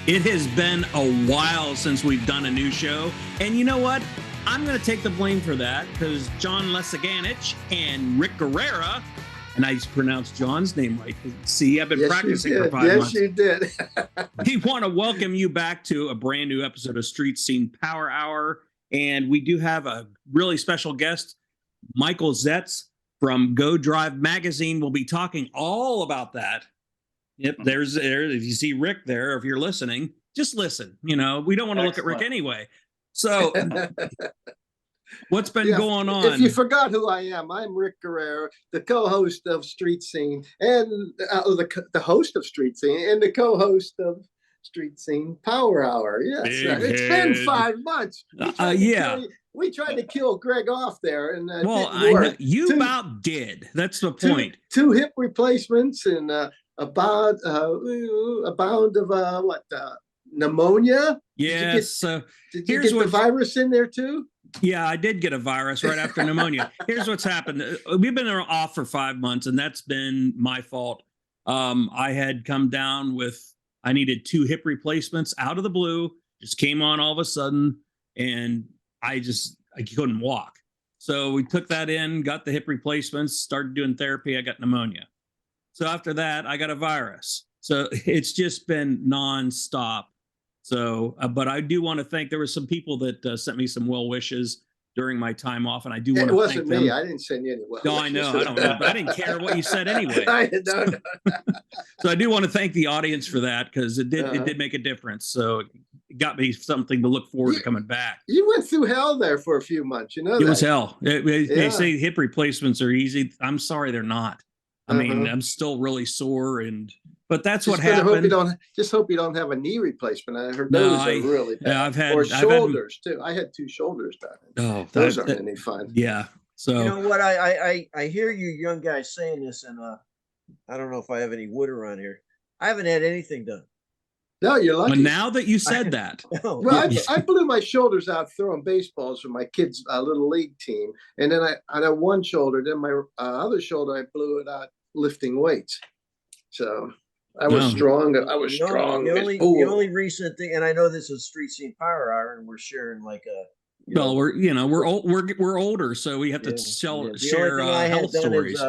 It has been a while since we've done a new show. And you know what? I'm going to take the blame for that because John Lesaganich and Rick Guerrera, and I pronounced John's name right. See, I've been practicing for 5 months. Yes, you did. We want to welcome you back to a brand new episode of Street Scene Power Hour. And we do have a really special guest, Michael Zetts from Go Drive Magazine. We'll be talking all about that. Yep, there's if you see Rick there, if you're listening, just listen. You know, we don't want to look at Rick anyway. So what's been going on? If you forgot who I am, I'm Rick Guerrero, the co-host of Street Scene and the host of Street Scene and the co-host of Street Scene Power Hour. Yes, it's been 5 months. We tried to kill Greg off there, and well, I know you about did. That's the point. Two hip replacements and a bound of pneumonia. Yes. Did you get the virus in there too? Yeah, I did get a virus right after pneumonia. Here's what's happened. We've been off for 5 months, and that's been my fault. I had come down with, I needed 2 hip replacements out of the blue, just came on all of a sudden, and I couldn't walk. So we took that in, got the hip replacements, started doing therapy. I got pneumonia. So after that, I got a virus. So it's just been nonstop. So, but I do want to thank, there were some people that sent me some well wishes during my time off, and I do want to thank them. It wasn't me. I didn't send you any well wishes. No, I know. I don't know. I didn't care what you said anyway. No. So I do want to thank the audience for that, because it did make a difference. So it got me something to look forward to coming back. You went through hell there for a few months. You know, it was hell. They say hip replacements are easy. I'm sorry, they're not. I mean, I'm still really sore, but that's what happened. Hope you don't have a knee replacement. I heard those are really bad. Yeah, shoulders too. I had 2 shoulders done. Oh, those aren't any fun. Yeah. So you know what? I hear you young guys saying this, and I don't know if I have any wood around here. I haven't had anything done. No, you're lucky. Well, now that you said that. Well, I blew my shoulders out throwing baseballs for my kids' little league team. And then I had one shoulder. Then my other shoulder, I blew it out lifting weights. So I was strong. I was strong. The only recent thing, and I know this is Street Scene Power Hour, and we're sharing like a. Well, we're older, so we have to share health stories.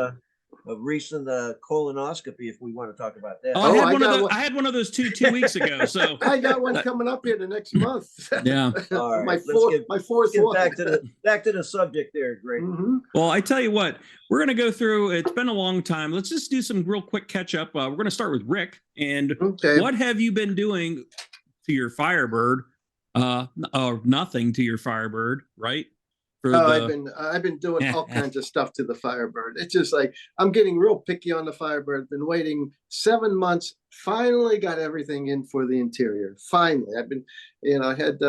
A recent colonoscopy, if we want to talk about that. I had one of those 2 weeks ago. So I got one coming up here the next month. Yeah. All right. my fourth one. Back to the subject there, Greg. Mm-hmm. Well, I tell you what, we're going to go through. It's been a long time. Let's just do some real quick catch up. We're going to start with Rick. And what have you been doing to your Firebird? Or nothing to your Firebird, right? I've been doing all kinds of stuff to the Firebird. It's just like I'm getting real picky on the Firebird. Been waiting 7 months. Finally got everything in for the interior. Finally, I've been, I had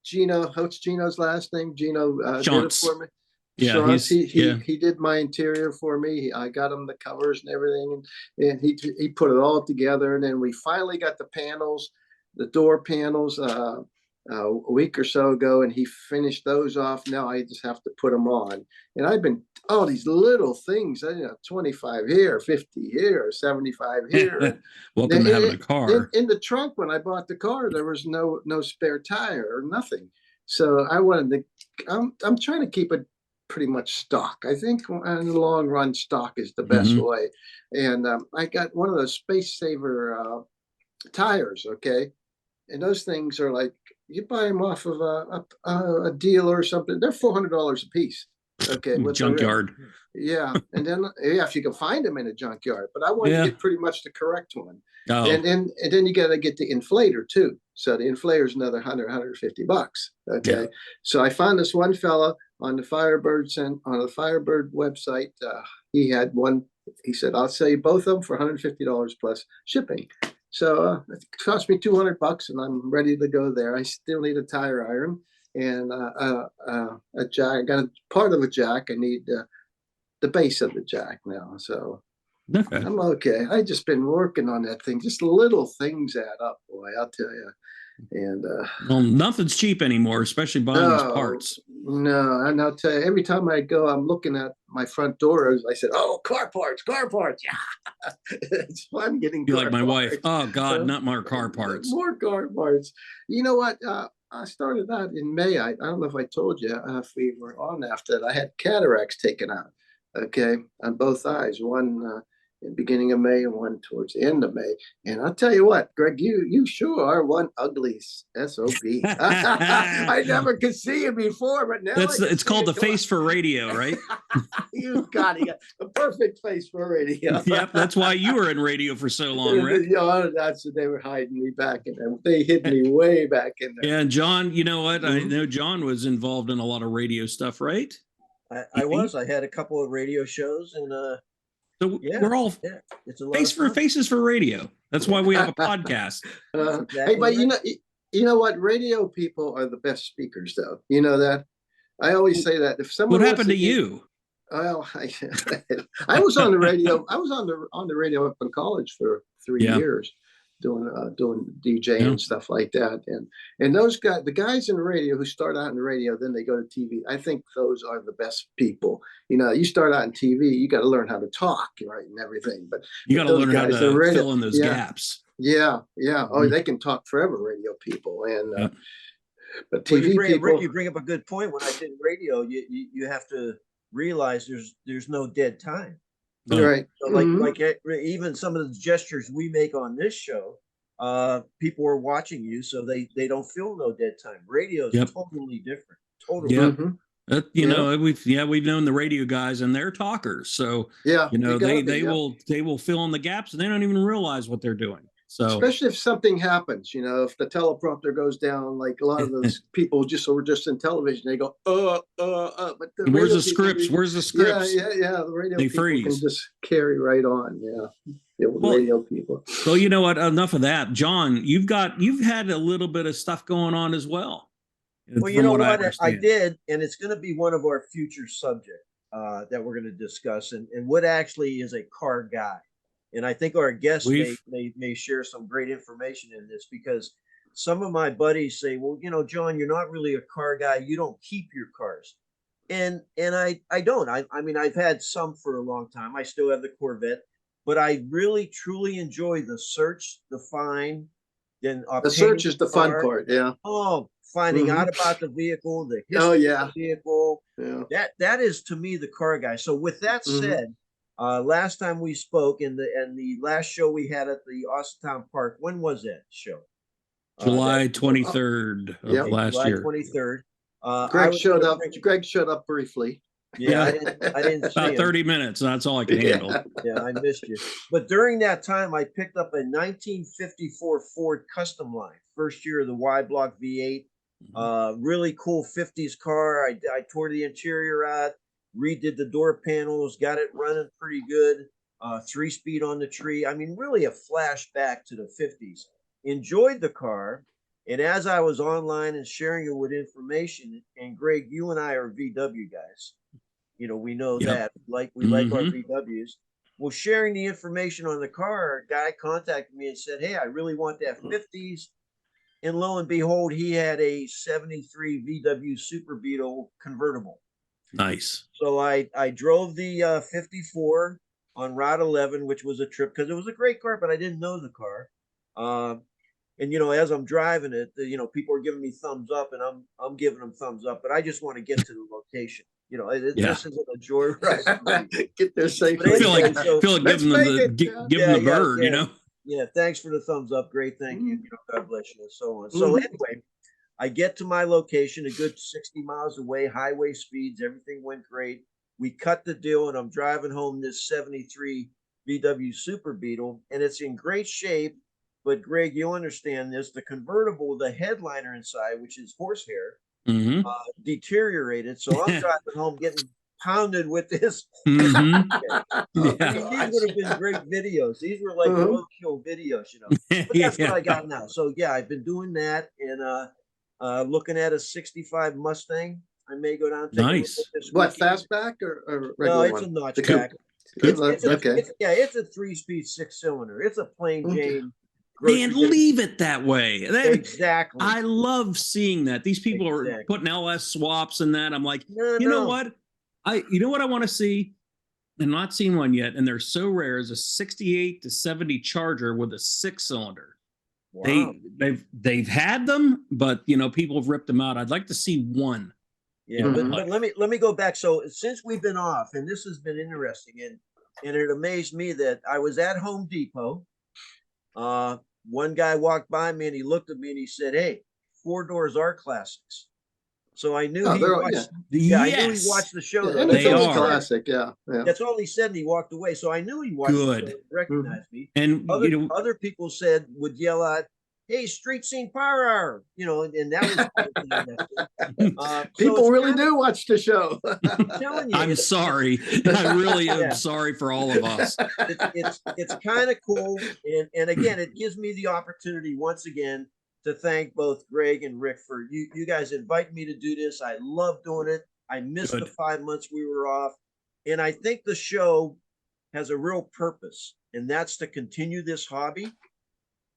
Gino. What's Gino's last name? Gino did it for me. Yeah, he did my interior for me. I got him the covers and everything, and he put it all together. And then we finally got the panels, the door panels. A week or so ago, and he finished those off. Now I just have to put them on. And I've been all these little things, 25 here, 50 here, 75 here. Welcome to having a car. In the trunk when I bought the car, there was no spare tire or nothing. So I'm trying to keep it pretty much stock. I think in the long run, stock is the best way. And I got one of those Space Saver tires, okay? And those things are like, you buy them off of a dealer or something. They're $400 a piece. Okay, junkyard. Yeah, and then if you can find them in a junkyard, but I wanted to get pretty much the correct one. Oh. And then you got to get the inflator too. So the inflator is another $150. Okay, so I found this one fella on the Firebird website. He had one. He said, "I'll sell you both of them for $150 plus shipping." So it cost me $200, and I'm ready to go there. I still need a tire iron and a jack. I got a part of a jack. I need the base of the jack now. So I'm okay. I just been working on that thing. Just little things add up, boy. I'll tell you. And Well, nothing's cheap anymore, especially buying these parts. No, and I'll tell you, every time I go, I'm looking at my front door. I said, "Oh, car parts, car parts!" Yeah, it's fun getting. You car like my wife? parts. Oh God, not more car parts. More car parts. You know what? I started that in May. I don't know if I told you if we were on after that. I had cataracts taken out. Okay, on both eyes. One in the beginning of May and one towards the end of May. And I'll tell you what, Greg, you sure are one ugly SOB. I never could see you before, but now It's called the face for radio, right? You got a perfect face for radio. Yep, that's why you were in radio for so long, Rick. Yeah, that's they were hiding me back in there. They hid me way back in there. Yeah, and John, you know what? I Mhm. know John was involved in a lot of radio stuff, right? I was. I had a couple of radio shows, and So yeah, we're all it's a lot of fun. faces for radio. That's why we have a podcast. Hey, but you know what? Radio people are the best speakers, though. You know that. I always say that if someone What happened to you? Well, I was on the radio. I was on the radio up in college for 3 years, doing DJing and stuff like that. And those guys, the guys in the radio who start out in the radio, then they go to TV. I think those are the best people. You know, you start out in TV, you got to learn how to talk, right, and everything. But you got to learn how to fill in those gaps. Yeah. Oh, they can talk forever, radio people, and but Well, TV people. Rick, you bring up a good point. When I did radio, you have to realize there's no dead time. Right. So like even some of the gestures we make on this show, people are watching you, so they don't feel no dead time. Radio is totally different. Totally. Yeah. You know, we've known the radio guys, and they're talkers. So you know, they will fill in the gaps, and they don't even realize what they're doing. So especially if something happens, you know, if the teleprompter goes down, like a lot of those people were just in television, they go, but where's the scripts? Where's the scripts? Yeah. The radio they people freeze. can just carry right on. Yeah, radio people. So you know what? Enough of that, John. You've had a little bit of stuff going on as well. Well, you know what? I did, and it's going to be one of our future subjects that we're going to discuss, and what actually is a car guy. And I think our guests may share some great information in this, because some of my buddies say, well, you know, John, you're not really a car guy. You don't keep your cars. And I don't. I mean, I've had some for a long time. I still have the Corvette, but I really, truly enjoy the search, the find. Then the search is the fun part. Yeah. Oh, finding out about the vehicle, the history of the vehicle. Yeah. That is, to me, the car guy. So with that said, last time we spoke in the last show we had at the Austintown Park, when was that show? July 23rd of last year. July 23rd. Greg showed up briefly. Yeah, I didn't see about 30 minutes. That's all I can handle. Yeah, I missed you. But during that time, I picked up a 1954 Ford Custom Line, first year of the Y Block V8. Really cool 50s car. I tore the interior out, redid the door panels, got it running pretty good. 3-speed on the tree. I mean, really a flashback to the 50s. Enjoyed the car. And as I was online and sharing it with information, and Greg, you and I are VW guys. You know, we know that. We like our VWs. Well, sharing the information on the car, a guy contacted me and said, hey, I really want that 50s. And lo and behold, he had a 73 VW Super Beetle convertible. Nice. So I drove the 54 on Route 11, which was a trip, because it was a great car, but I didn't know the car. And, you know, as I'm driving it, you know, people are giving me thumbs up, and I'm giving them thumbs up, but I just want to get to the location. You know, this isn't a joyride. Get there safely. I feel like giving them the bird, you know? Yeah, thanks for the thumbs up. Great, thank you. You know, God bless you, and so on. So anyway, I get to my location, a good 60 miles away, highway speeds, everything went great. We cut the deal, and I'm driving home this 73 VW Super Beetle, and it's in great shape. But Greg, you understand this, the convertible, the headliner inside, which is horsehair, deteriorated. So I'm driving home getting pounded with this. I mean, these would have been great videos. These were like roadkill videos, you know. But that's what I got now. So yeah, I've been doing that, and looking at a 65 Mustang. I may go down. Nice. What, fastback or regular? No, it's a notchback. It's a 3-speed 6-cylinder. It's a plain Jane grocery Man, getting- leave it that way. exactly. I love seeing that. These people are Exactly. putting LS swaps in that. I'm like, No, you know no. what? You know what I want to see? I've not seen one yet, and they're so rare. Is a 68 to 70 Charger with a 6-cylinder. Wow. They've had them, but people have ripped them out. I'd like to see one. Yeah, Mhm. but let me go back. So since we've been off, and this has been interesting, and it amazed me that I was at Home Depot. One guy walked by me and he looked at me and he said, "Hey, 4-doors are classics." So I knew Oh, he they're all- watched. Yeah. I knew he Yes. watched the show. Yeah, though. and That's it's They only all he are. said. classic. Yeah, yeah. That's all he said, and he walked away. So I knew he watched Good. the show, recognized me. And Other people would yell out, "Hey, street scene power hour," and that was so People it's really kinda- do watch the show. I'm telling you, I'm it's- sorry. I really am Yeah. sorry for all of us. it's kind of cool, and again, it gives me the opportunity once again to thank both Greg and Rick for you guys invite me to do this. I love doing it. I missed the Good. 5 months we were off, and I think the show has a real purpose, and that's to continue this hobby.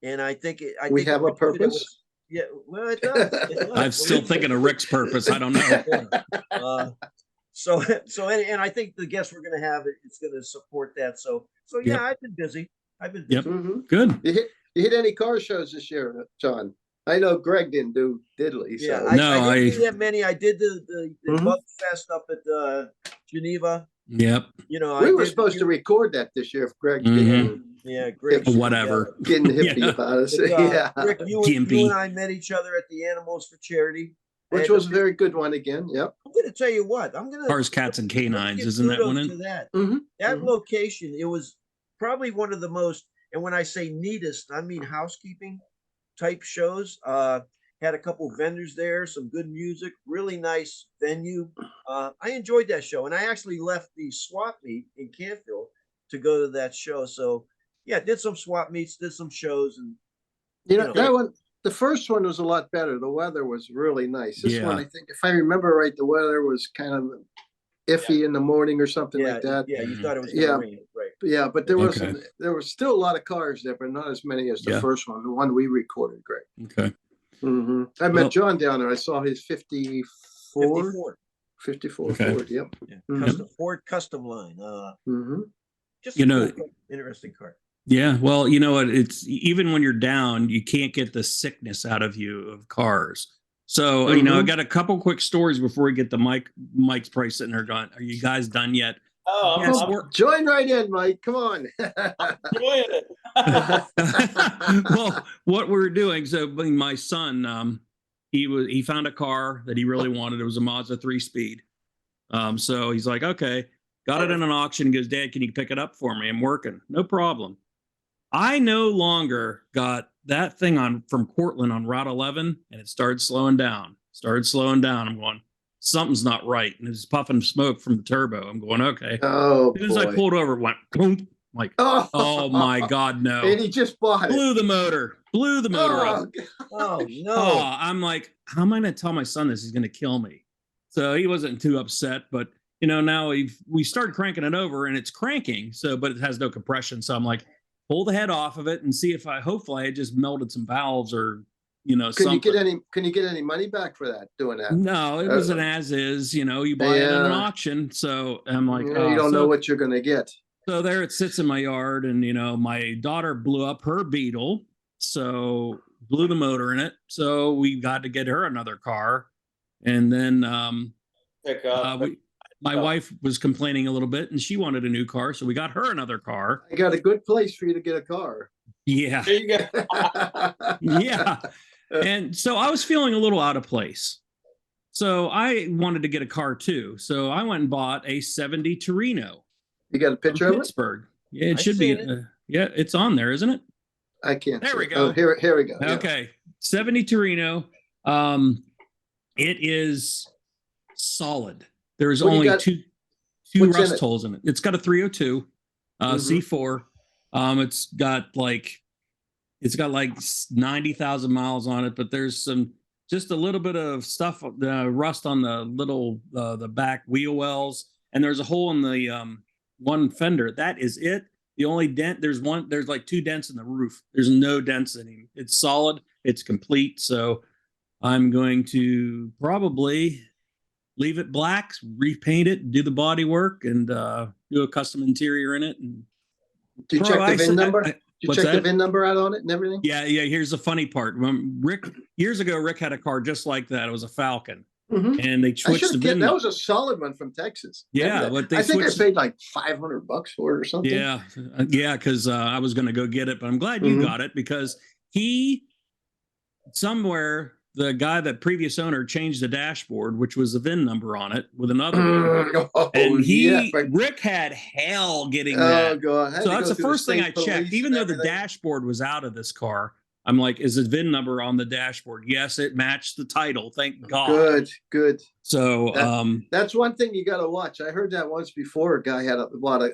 And I think We have a Rick did it purpose? with- yeah, well, it does. It does. I'm still thinking of Rick's purpose. I don't know. Yeah. And I think the guests we're going to have, it's going to support that. So yeah, Yep. I've been busy. Yep. Mhm. Good. You hit any car shows this year, John? I know Greg didn't do diddly. Yeah, So. I didn't do that many. I did the Mhm. Bug Fest up at Geneva. Yep. I we were did- supposed to record that this year if Greg Mhm. didn't Yeah, Greg. Whatever. getting hippie Yeah. about us. But, Yeah. Rick, you Gimpy. and I met each other at the Animals for Charity. Which And was a very good one again. Yep. I'm going to tell you what. I'm going to Cars, Cats, and Canines. give Isn't that one kudos to in? that. Mhm. That Mhm. location, it was probably one of the most, and when I say neatest, I mean housekeeping type shows. Had a couple vendors there, some good music, really nice venue. I enjoyed that show, and I actually left the swap meet in Canfield to go to that show. So yeah, did some swap meets, did some shows, and You know, know. that one, the first one was a lot better. The weather was really nice. This one, Yeah. I think, if I remember right, the weather was kind of iffy in the morning or something yeah, like that. yeah, you Mhm. thought it was going to Yeah. rain, right? Yeah, but there was Okay. there was still a lot of cars there, but not as many as the Yeah. first one, the one we recorded, Greg. Okay. I Well- met John down there. I saw his 54, 54. 54 Okay. Ford. Yep. Yeah. Mhm. Ford custom line. hmm Just You know- cool, interesting car. Yeah. Well, you know what? It's even when you're down, you can't get the sickness out of you of cars. So, I Mhm. got a couple quick stories before we get the Mike's price sitting there going, are you guys done yet? Oh, Yes, I'm we're- Join right in, Mike. Come on. enjoying it. Well, what we're doing, so my son, he found a car that he really wanted. It was a Mazda 3-speed. So he's like, okay, got it in an auction. He goes, Dad, can you pick it up for me? I'm working. No problem. I no longer got that thing from Cortland on Route 11, and it started slowing down. I'm going, something's not right. And it's puffing smoke from the turbo. I'm going, okay. Oh, As soon as I boy. pulled over, it went, boom. I'm like, oh my God, no. And he just bought it. Blew the motor up. Oh no! Oh, I'm like, how am I going to tell my son this? He's going to kill me. So he wasn't too upset, but now we started cranking it over and it's cranking. So, but it has no compression. So I'm like, pull the head off of it and see if hopefully I just melted some valves or, Can something. you get any money back for that doing that? No, it was an as is, you buy it at an Yeah. auction. So I'm like, Yeah, you don't know what you're gonna get. So there it sits in my yard, and my daughter blew up her Beetle, so blew the motor in it. So we got to get her another car, and then Pick up. my wife was complaining a little bit, and she wanted a new car, so we got her another car. I got a good place for you to get a car. Yeah, There you go. yeah, and so I was feeling a little out of place. So I wanted to get a car too. So I went and bought a '70 Torino. You got a From picture of it? Pittsburgh. Yeah, it I've should be. seen it. Yeah, it's on there, isn't it? I can't. There see we it. go. Oh, here we go. Yeah. Okay. 70 Torino. It is solid. There's What do you only got- two what's in rust it? holes in it. It's got a 302 Mhm. C4. It's got like 90,000 miles on it, but there's just a little bit of stuff, rust on the little the back wheel wells, and there's a hole in the one fender. That is it. The only dent, there's like 2 dents in the roof. There's no dents in him. It's solid. It's complete. So I'm going to probably leave it black, repaint it, do the body work, and do a custom interior in it. And Do you check the VIN number? Did you what's check the that? VIN number out on it and everything? Yeah. Here's the funny part. When years ago, Rick had a car just like that. It was a Falcon, Mhm. and they I switched should the have VIN. that was a solid one from Texas. Remember Yeah, that? but they I think I switched. paid like $500 for it or something. Yeah, because I was going to go get it, but I'm glad you Mhm. got it because somewhere the guy, that previous owner, changed the dashboard, which was the VIN number on it with another one. Oh, And yeah, but- Rick had hell getting oh that. god! I had So to that's go the through first thing I state checked. police Even and though the everything. dashboard was out of this car, I'm like, is the VIN number on the dashboard? Yes, it matched the title. Thank God. Good. So That's one thing you got to watch. I heard that once before. A guy had bought it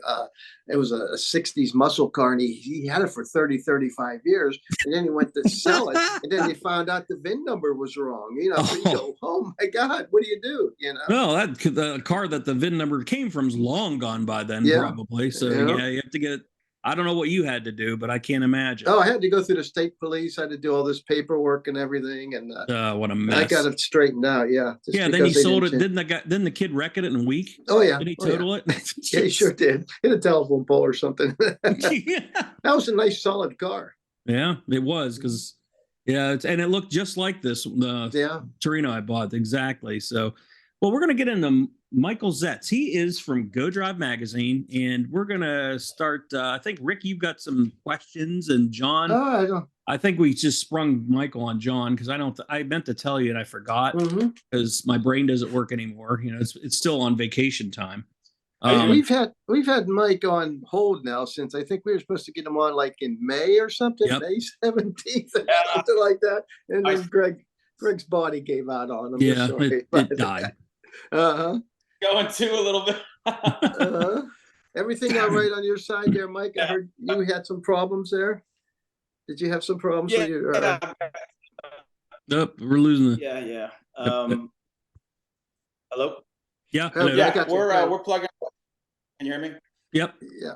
was a 60s muscle car, and he had it for 35 years, and then he went to sell it, and then they found out the VIN number was wrong. So you go, oh my God, what do you do? No, the car that the VIN number came from is long gone by then, Yeah. probably. So Yeah. you have to get. I don't know what you had to do, but I can't imagine. Oh, I had to go through the state police. I had to do all this paperwork and everything, and What a I mess. got it straightened out. Yeah. just Yeah, then because he they sold it. didn't change- Didn't the kid wreck it in a week? Oh yeah. Did he Oh, yeah. total it? Yeah, he sure did. Hit a telephone pole or something. Yeah. That was a nice, solid car. Yeah, it was because and it looked just like this Yeah. Torino I bought exactly. So, well, we're gonna get into Michael Zetts. He is from Go Drive Magazine, and we're gonna start. I think Rick, you've got some questions, and John. Oh, I don't. I think we just sprung Michael on John because I meant to tell you and I forgot Mhm. because my brain doesn't work anymore. It's still on vacation time. We've had Mike on hold now since I think we were supposed to get him on like in May or something, Yep. May 17th or Yeah. something like that. And then Greg's body gave out on him. Yeah, Sorry it about died. that. Uh-huh. Going to a little bit. Uh-huh. Everything all right on your side there, Mike? I Yeah. heard you had some problems there. Did you have some problems Yeah, with your Nope, we're losing the. yeah. Hello. Yeah, Oh, hello. yeah. I Yeah, got you. we're plugging. Can you hear me? Yep. Yeah.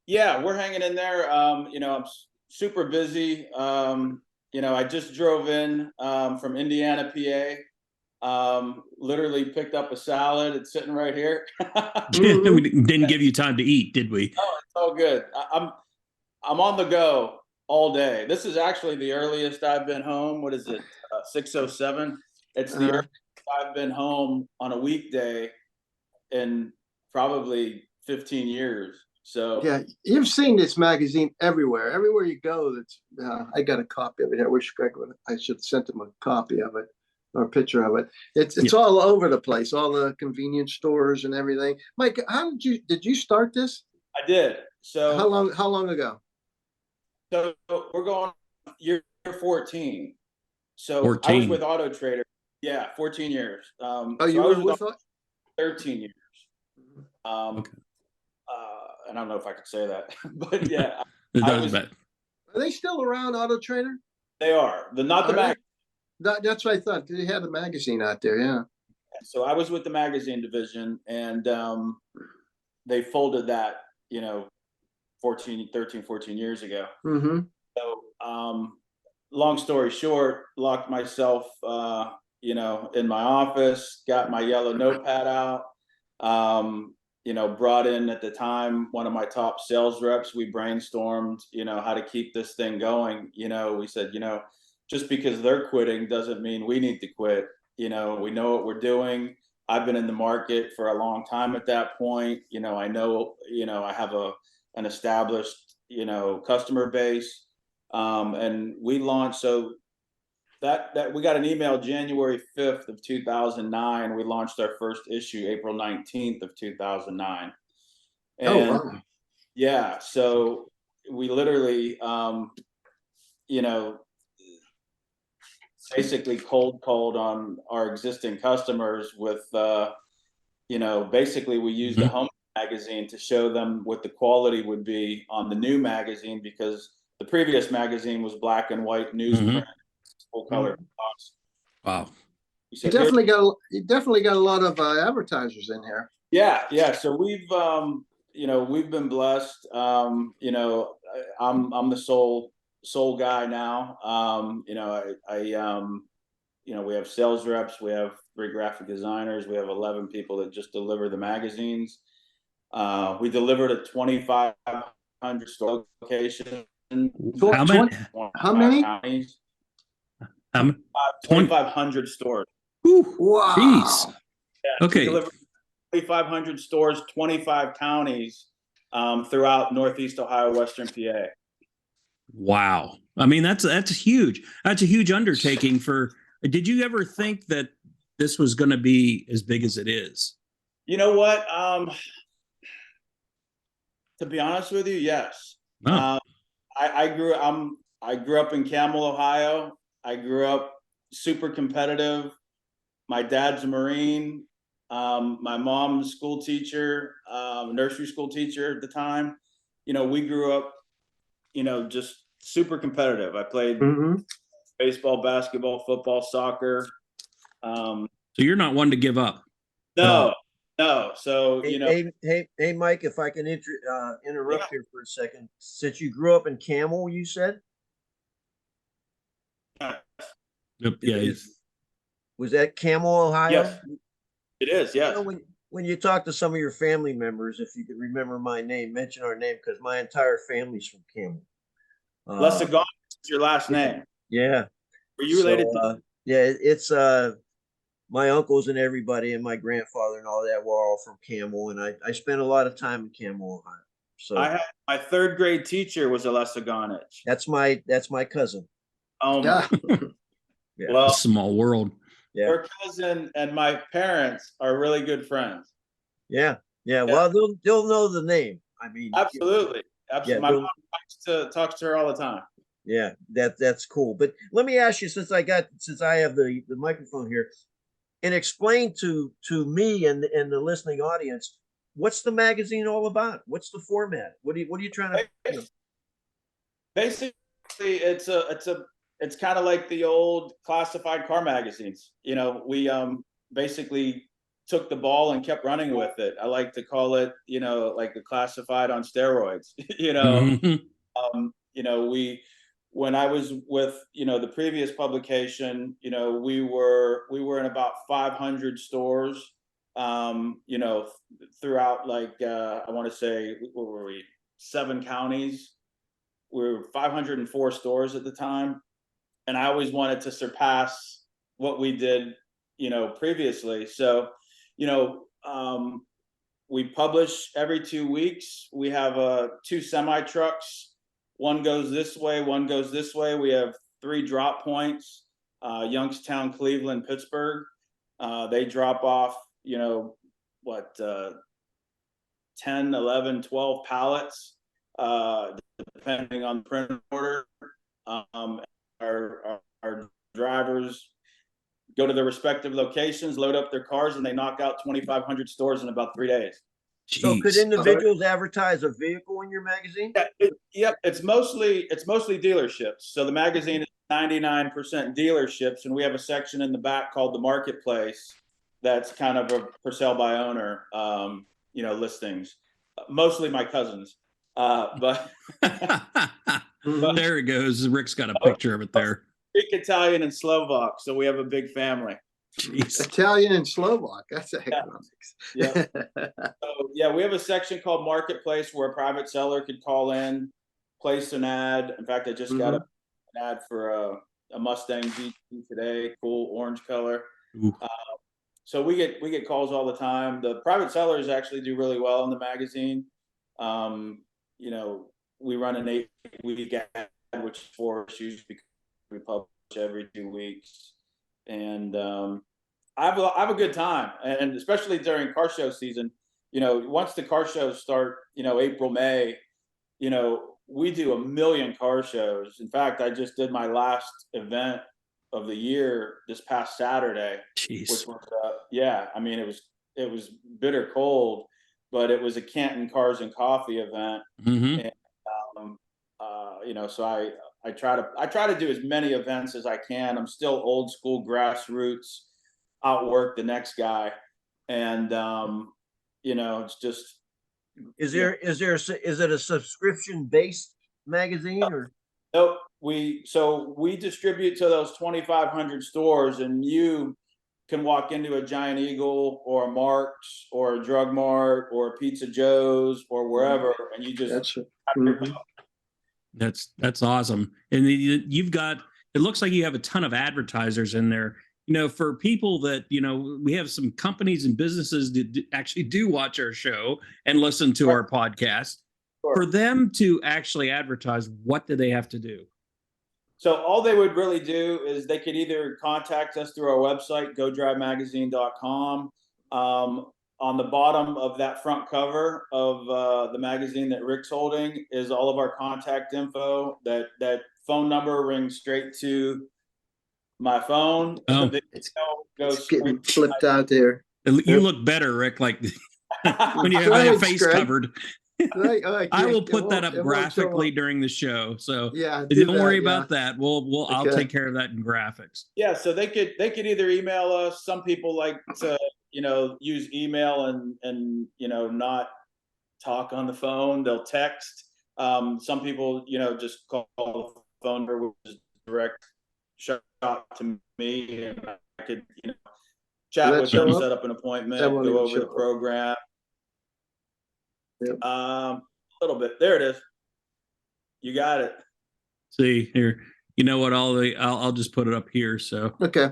Yeah, we're hanging in there. I'm super busy. I just drove in from Indiana, PA. Literally picked up a salad. It's sitting right here. Mhm. We didn't give you time to eat, did we? Oh, it's all good. I'm on the go all day. This is actually the earliest I've been home. What is it? 6:07. It's the Uh-huh. earliest I've been home on a weekday in probably 15 years. So Yeah, you've seen this magazine everywhere. Everywhere you go, that's I got a copy of it. I wish Greg would. I should have sent him a copy of it or a picture of it. It's all over the place, all the convenience stores and everything. Mike, how did you start this? I did. So How long ago? So we're going year 14. So I 14. was with Auto Trader. Yeah, 14 years. Oh, so you I were was with 13 years. Okay. And I don't know if I could say that, but yeah, It I does was- bad. Are they still around, Auto Trader? they are not the Are they? mag. That's what I thought. They had a magazine out there. Yeah. So I was with the magazine division, and they folded that, 13, 14 years ago. Mm-hmm. So, long story short, locked myself, in my office, got my yellow notepad out, brought in at the time one of my top sales reps. We brainstormed, how to keep this thing going. We said, just because they're quitting doesn't mean we need to quit. We know what we're doing. I've been in the market for a long time at that point. I know, I have an established, customer base. And we launched, so that we got an email January 5th of 2009. We launched our first issue April 19th of 2009. And Oh wow. yeah, so we literally, basically cold called on our existing customers with, basically we used a home magazine to show them what the quality would be on the new magazine, because the previous magazine was black and white newsprint, full color box. Wow. You said, definitely got a lot of advertisers in here. yeah. So we've, you know, we've been blessed. You know, I'm the sole guy now. You know, you know, we have sales reps, we have 3 graphic designers, we have 11 people that just deliver the magazines. We delivered a 2,500 store location. How many? How many? Counties, How many? 2,500 stores. Whew, Wow. jeez. Yeah, we Okay. delivered 2,500 stores, 25 counties throughout Northeast Ohio, Western PA. Wow. I mean, that's huge. That's a huge undertaking for. Did you ever think that this was going to be as big as it is? You know what? To be honest with you, yes. Oh. I grew up in Camel, Ohio. I grew up super competitive. My dad's a Marine. My mom's school teacher, nursery school teacher at the time. You know, we grew up, you know, just super competitive. I played baseball, basketball, football, soccer. So you're not one to give up. No. So, Hey, you know, hey, Mike, if I can interrupt here for a second. Since you grew up in Camel, you said? Yeah. Was that Camel, Ohio? yes, it is. You Yes. know, when you talk to some of your family members, if you could remember my name, mention our name, because my entire family's from Camel. Lesagonic is your last name. Yeah. Were you related to? Yeah, it's my uncles and everybody and my grandfather and all that were all from Camel, and I spent a lot of time in Camel, Ohio. So I had my 3rd grade teacher was a Lesagonic. that's my cousin. Oh my. Yeah. Well, A small world. Yeah. your cousin and my parents are really good friends. Yeah. Well, they'll know the name. I mean, Absolutely. Yeah, My mom talks to her all the time. yeah, that's cool. But let me ask you, since I have the microphone here, and explain to me and the listening audience, what's the magazine all about? What's the format? What are you trying to? Basically, it's kind of like the old classified car magazines. You know, we basically took the ball and kept running with it. I like to call it, you know, like the classified on steroids. You know, you know, when I was with, you know, the previous publication, you know, we were in about 500 stores, you know, throughout, like, I want to say, what were we, 7 counties. We were 504 stores at the time. And I always wanted to surpass what we did, you know, previously. So, you know, we publish every 2 weeks. We have 2 semi trucks. One goes this way, one goes this way. We have 3 drop points, Youngstown, Cleveland, Pittsburgh. They drop off, you know, 10, 11, 12 pallets, depending on the print order. Our drivers go to their respective locations, load up their cars, and they knock out 2,500 stores in about 3 days. So could individuals advertise a vehicle in your magazine? Yep, it's mostly dealerships. So the magazine is 99% dealerships, and we have a section in the back called the Marketplace that's kind of a for sale by owner, you know, listings. Mostly my cousins, but there it goes. Rick's got a picture of it there. Greek, Italian, and Slovak, so we have a big family. Jeez. Italian and Slovak. That's economics. Yeah. So, yeah, we have a section called Marketplace where a private seller could call in, place an ad. In fact, I just got an ad for a Mustang GT today, cool orange color. So we get calls all the time. The private sellers actually do really well in the magazine. You know, we run an 8-week ad, which is 4 issues because we publish every 2 weeks. And I have a good time, and especially during car show season. You know, once the car shows start, you know, April, May, you know, we do 1 million car shows. In fact, I just did my last event of the year this past Saturday. Jeez. Which was yeah, I mean, it was bitter cold, but it was a Canton Cars and Coffee event. And, you know, so I try to do as many events as I can. I'm still old school grassroots, outwork the next guy. And, you know, it's just, Is it a subscription based magazine or? Nope. So we distribute to those 2,500 stores, and you can walk into a Giant Eagle or a Mark's or a Drug Mart or a Pizza Joe's or wherever, and you just That's mhm. That's awesome. And you've got, it looks like you have a ton of advertisers in there. For people that, we have some companies and businesses that actually do watch our show and listen to our podcast. For them to actually advertise, what do they have to do? So all they would really do is they could either contact us through our website, godrivemagazine.com. On the bottom of that front cover of the magazine that Rick's holding is all of our contact info. That phone number rings straight to my phone. Oh, It's getting flipped out there. You look better, Rick, like when you have your face covered. Right. I will put that up graphically during the show. So yeah, don't worry about that. I'll take care of that in graphics. Yeah, so they could either email us. Some people like to, use email and not talk on the phone. They'll text. Some people, just call the phone number, which is direct shot to me, and I could, chat with them, set up an appointment, go over the program. Yep. A little bit. There it is. You got it. See here. You know what? I'll just put it up here. So okay.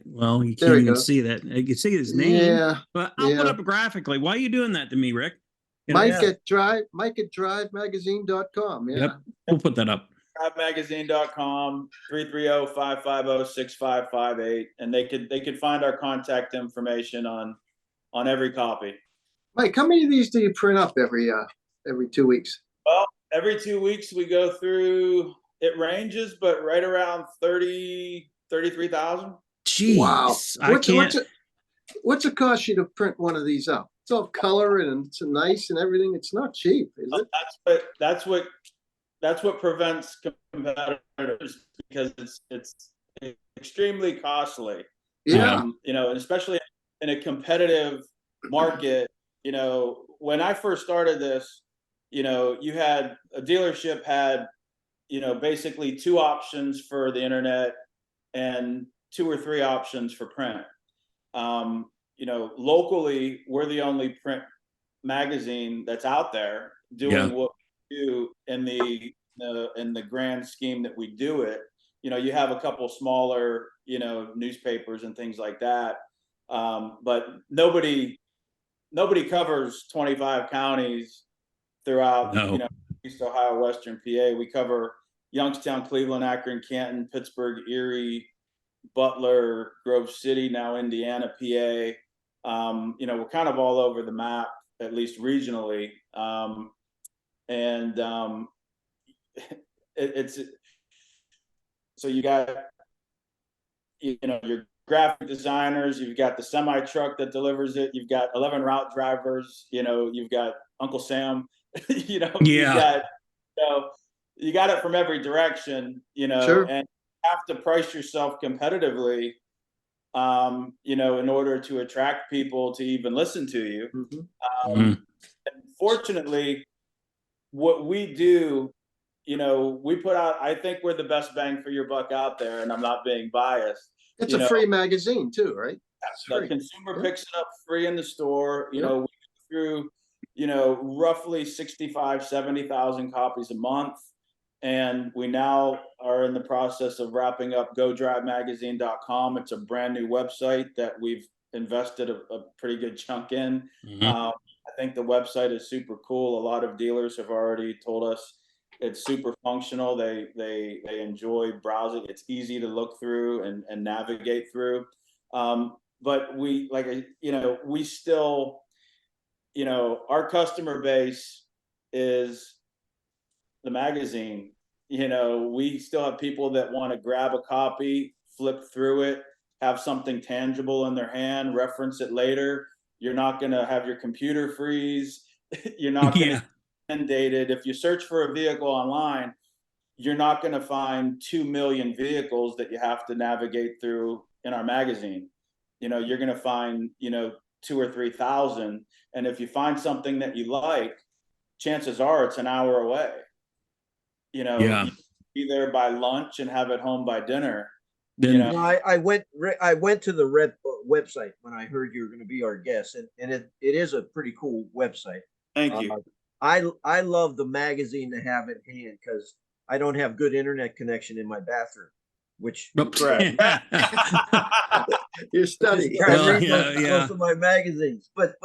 Well, you can't even see that. You can see his name. Yeah. But I'll put up graphically. Why are you doing that to me, Rick? Mike at drivemagazine.com. Yeah. Yep. We'll put that up. Drivemagazine.com, 330-550-6558, and they could find our contact information on every copy. Mike, how many of these do you print up every 2 weeks? Well, every 2 weeks we go through. It ranges, but right around 33,000. Jeez, wow! What's it cost you to print one of these up? It's all color and it's nice and everything. It's not cheap, is it? That's what prevents competitors, because it's extremely costly. Yeah. Especially in a competitive market. When I first started this, you had a dealership had, basically 2 options for the internet and 2 or 3 options for print. Locally, we're the only print magazine that's out there doing what we do in the grand scheme that we do it. You have a couple smaller, newspapers and things like that. But nobody covers 25 counties throughout, East Ohio, Western PA. We cover Youngstown, Cleveland, Akron, Canton, Pittsburgh, Erie, Butler, Grove City, now Indiana, PA. We're kind of all over the map, at least regionally. It's so you got, your graphic designers, you've got the semi truck that delivers it, you've got 11 route drivers, you've got Uncle Sam, you got it from every direction, Sure. And you have to price yourself competitively, in order to attract people to even listen to you. And fortunately, what we do, we put out, I think we're the best bang for your buck out there, and I'm not being biased. It's a free magazine too, right? The consumer picks it up free in the store. We go through, roughly 70,000 copies a month. And we now are in the process of wrapping up godrivemagazine.com. It's a brand new website that we've invested a pretty good chunk in. I think the website is super cool. A lot of dealers have already told us it's super functional. They enjoy browsing. It's easy to look through and navigate through. But we still, our customer base is the magazine. We still have people that want to grab a copy, flip through it, have something tangible in their hand, reference it later. You're not going to have your computer freeze. You're not going to inundated. If you search for a vehicle online, you're not going to find 2 million vehicles that you have to navigate through in our magazine. You're going to find, 2,000 or 3,000. And if you find something that you like, chances are it's an hour away. You know, Yeah. you be there by lunch and have it home by dinner. Then You know, No, I went to the Red website when I heard you were going to be our guest, and it is a pretty cool website. thank you. I love the magazine to have in hand because I don't have good internet connection in my bathroom, which Your study. I Well, read yeah. most of my magazines. But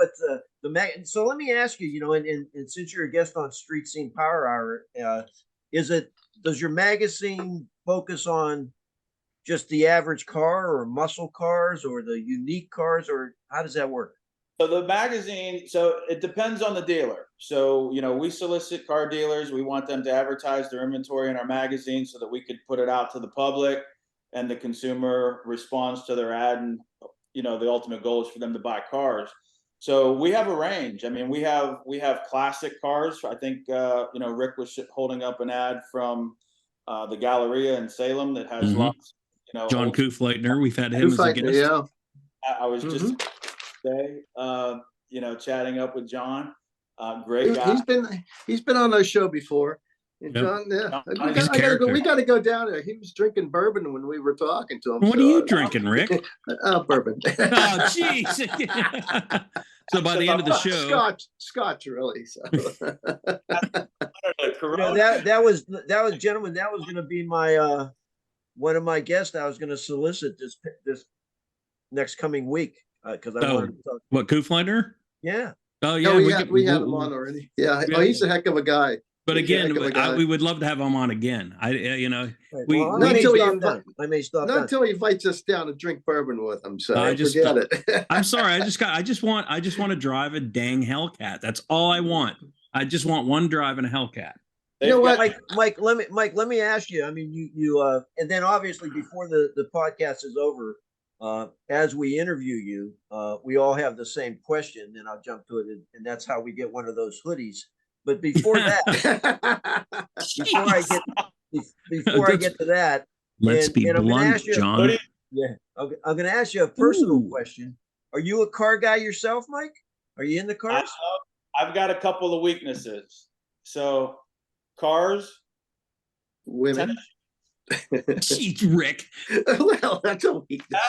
the mag. So let me ask you, you know, and since you're a guest on Street Scene Power Hour, does your magazine focus on just the average car or muscle cars or the unique cars, or how does that work? So the magazine, so it depends on the dealer. So, you know, we solicit car dealers. We want them to advertise their inventory in our magazine so that we could put it out to the public and the consumer responds to their ad. And, you know, the ultimate goal is for them to buy cars. So we have a range. I mean, we have classic cars. I think, you know, Rick was holding up an ad from the Galleria in Salem that has lots, you know, John Kufleitner, we've had him as a guest. Yeah. I was just today, you know, chatting up with John. Great guy. He's been on our show before. And Yep. John, yeah, He's a character. we got to go down there. He was drinking bourbon when we were talking to him. What are you drinking, Rick? Bourbon. Oh, jeez. So by the end of the show, Scotch, really. So. You know, that was gentlemen. That was going to be my one of my guests. I was going to solicit this next coming week because I wanted to talk. What, Kufleitner? Yeah. Oh yeah, we had him on already. Yeah. Oh, he's a heck of a guy. But again, we would love to have him on again. You know, I may stop. Not until he invites us down to drink bourbon with him. So forget it. I'm sorry. I just want to drive a dang Hellcat. That's all I want. I just want one drive in a Hellcat. You know what, Mike? Let me ask you. I mean, you and then obviously before the podcast is over, as we interview you, we all have the same question, and I'll jump to it, and that's how we get one of those hoodies. But before that, before I get to that, let's be blunt, John. Yeah, I'm going to ask you a personal question. Are you a car guy yourself, Mike? Are you in the cars? I've got a couple of weaknesses. So, cars, women. Jeez, Rick. Well, that's a weakness.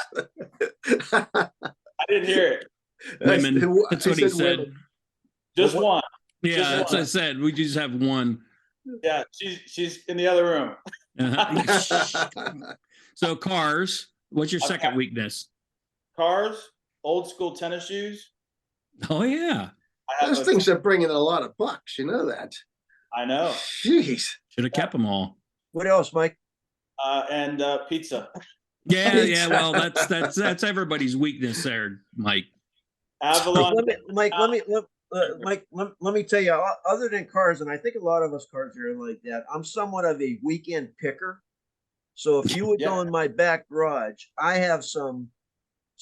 I didn't hear it. Women. That's what he said. Women. Just one. Yeah, that's what I said. We just have one. Yeah, she's in the other room. So cars. What's your second weakness? Cars, old school tennis shoes. Oh yeah. Those things are bringing a lot of bucks. You know that. I know. Jeez. Should have kept them all. What else, Mike? And pizza. Yeah. Well, that's everybody's weakness there, Mike. Avalon. Mike, let me tell you, other than cars, and I think a lot of us cars are like that, I'm somewhat of a weekend picker. So if you would go in my back garage, I have some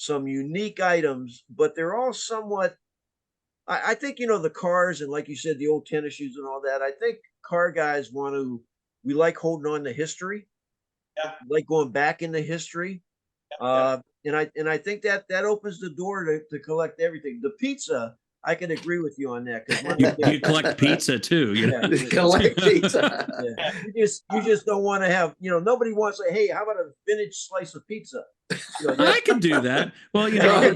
unique items, but they're all somewhat, I think, you know, the cars and like you said, the old tennis shoes and all that, I think car guys we like holding on to history. Yeah. Like going back into history. And I think that opens the door to collect everything. The pizza, I can agree with you on that because you collect pizza too. You know? Collect pizza. Yeah. You just don't want to have, you know, nobody wants to say, hey, how about a vintage slice of pizza? You know, I could do that. Well, you know, Yeah.